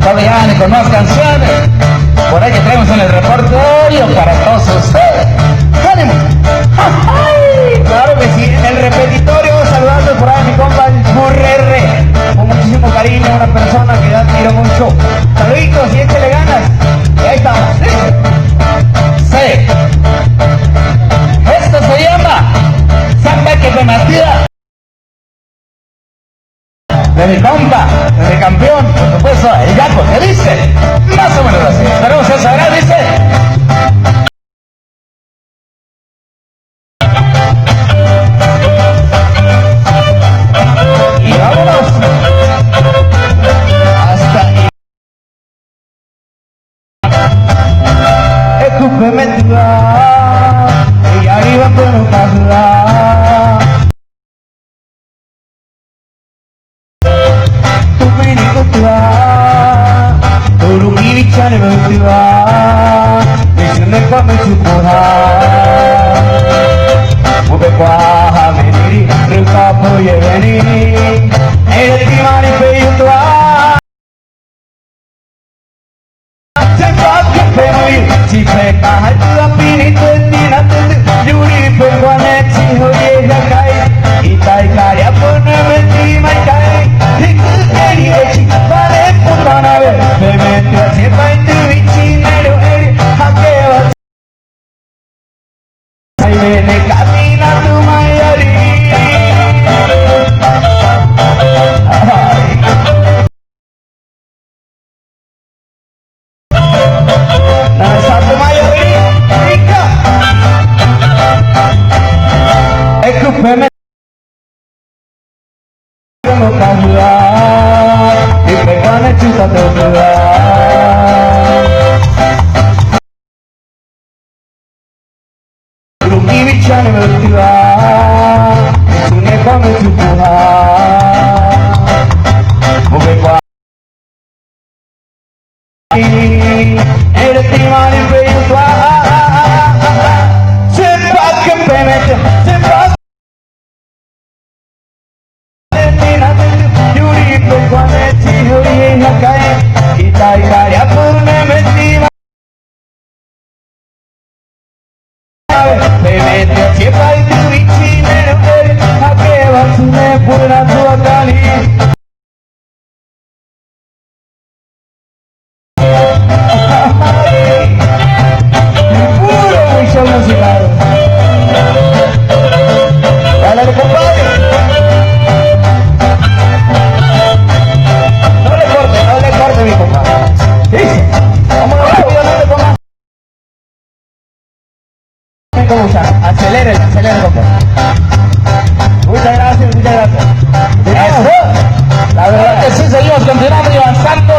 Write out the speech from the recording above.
todavía con más canciones. Por ahí que traemos en el repertorio para todos ustedes. ¡Ánimo! ¡Ay! Claro que sí, en el repetitorio saludando por ahí a mi compa el Burrerre. Con muchísimo cariño, una persona que admiro mucho. Saluditos y échale ganas. Y ahí estamos. Sí. Esto se llama Samba que me matía. De mi compa, de mi campeón, por supuesto, el Yaco, ¿qué dice? Más o menos así. Esperemos que sabrá, dice. Y vámonos. Hasta ahí. Escúpeme tu lado, y arriba por un lado. Bicara berdua, disini kami cukup. Mube paham ini, rupa puye ini, di mana peyutwa. Cepat kepemui, cipe kahar api ni tuti nanti, juri perguane cihoye jagai, itai karya pun mesti makai, hikul kiri eci, balik putana be, bebetu cepat tu bici nero eri, hakewa. Saibene kabina tu mayari. Nah satu mayari, tiga. Aku pemet. Kamu kahula, di pegane cinta berdua. Rugi bicara berdua, sungai kami cukup. Mungkin kau ini, di mana peyutwa. Cepat ke pemet, cepat. Itai karya purne mesti bebete cepat itu bici nero eri hakewa sune purna dua kali. Puro bisa musical. Dale compadre. Mi compadre. Dice, vamos rápido, no le pongas. Acelere, compadre. Muchas gracias, muchas gracias. Eso. La verdad que sí, seguimos continuando y avanzando.